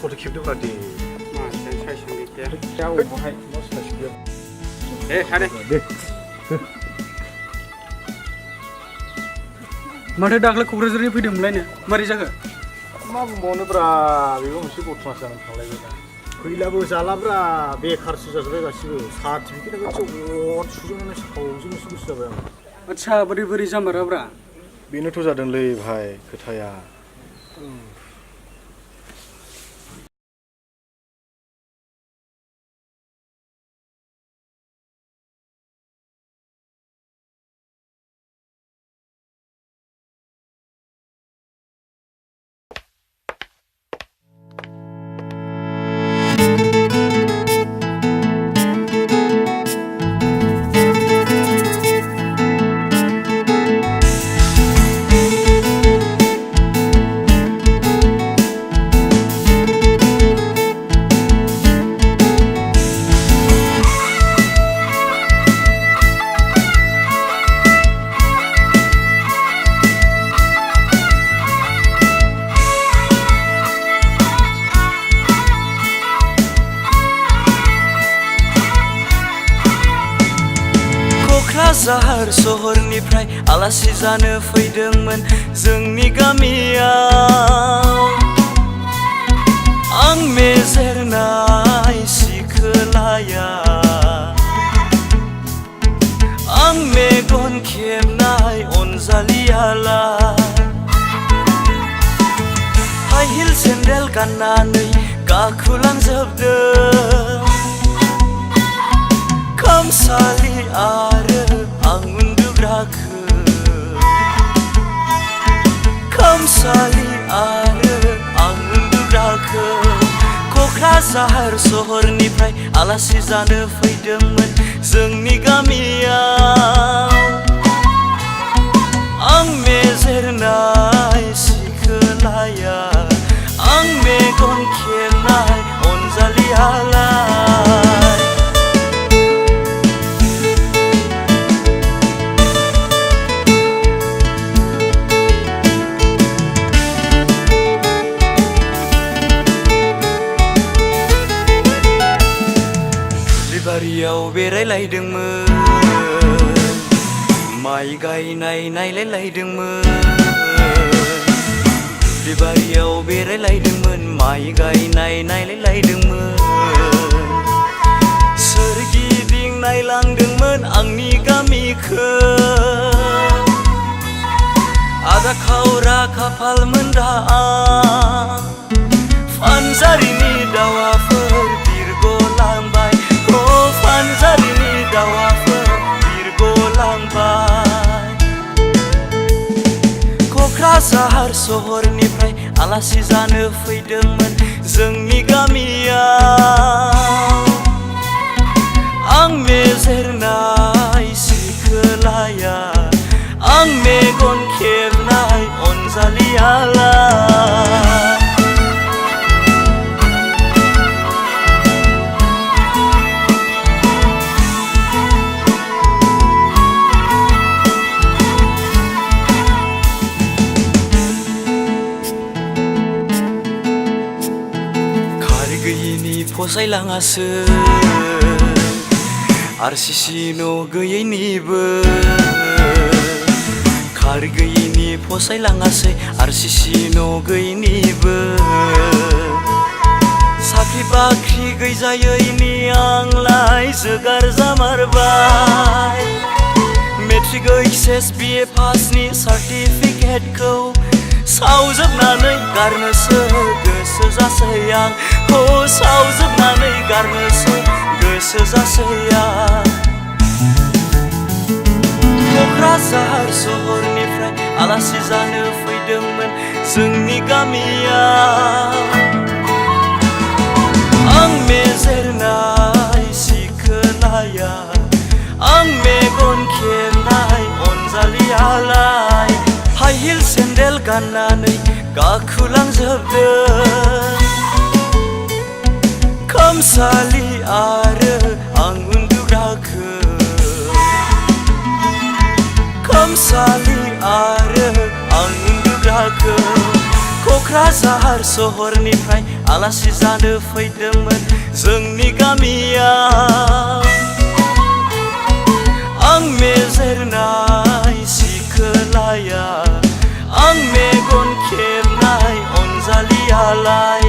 फट' खेबदोंब्रा दे साइसनि गैया बहाय मा साइस गैया दे थादे दे माथो दाख्लै क'क्राझारनि फैदोंमोनलायनो मारै जाखो मा बुंबावनोब्रा बेबो मोनसे बदमास जानानै थांलायबायना फैलाबो जालाब्रा बेखारसो जाजोब्बाय गासिबो सार्टिफिकेटआबो ज'द सुजोबनानै सावजोबनोसो गोसो जाबाय आं आदसा बोरै जामाराब्रा बेनोथ' जादोंलै भाइ खोथाया क'क्राझार सहरनिफ्राय आलासि जानो फैदोंमोन जोंनि गामियाव आं मेजेरनाय सिखोलाया आं मेगन खेबनाय अनजालियालाय हाइ हिल सेन्देल गाननानै गाखोलांजोबदों खामसालि आरो आं उन्दुग्राखौ खामसालि आरो आं उन्दुग्राखौ क'क्राझार सहरनिफ्राय आलासि जानो फैदोंमोन जोंनि गामियाव आं मेजेरनाय सिखोलाया आं मेगन खेबनाय अनजालियालाय बारियाव बेरायलायदोंमोन माइ गायनाय नायलायलायदोंमोन दुब्लिबारियाव बेरायलायदोंमोन माइ गायनाय नायलायलायदोंमोन सोरगिदिं नायलांदोंमोन आंनि गामिखौ आदा खावरा खाफालमोन दा आं फानजारिनि दाउआफोर बिरग'लांबाय फानजारिनि दाउआफोर बिरग'लांबाय क'क्राझार सहरनिफ्राय आलासि जानो फैदोंमोन जोंनि गामियाव आं मेजेरनाय सिखोलाया आं मेगन खेबनाय अनजालियालाय फसायलाङासो RCC न' गैयैनिबो खार गैयैनि फसायलाङासै RCC न' गैयैनिबो साख्रि बाख्रि गैजायैनि आंलाय जोगार जामारबाय मेट्रिक HS BA पासनि सार्टिफिकेटखौ सावजोबनानै गारनोसो गोसो जासै आं सावजोबनानै गारनोसो गोसो जासै आं क'क्राझार सहरनिफ्राय आलासि जानो फैदोंमोन जोंनि गामियाव आं मेजेरनाय सिखोलाया आं मेगन खेबनाय अनजालियालाय हाइ हिल सेन्देल गाननानै गाखोलांजोबदों खामसालि आरो आं उन्दुग्राखौ खामसालि आरो आं उन्दुग्राखौ क'क्राझार सहरनिफ्राय आलासि जानो फैदोंमोन जोंनि गामियाव आं मेजेरनाय सिखोलाया आं मेगन खेबनाय अनजालियालाय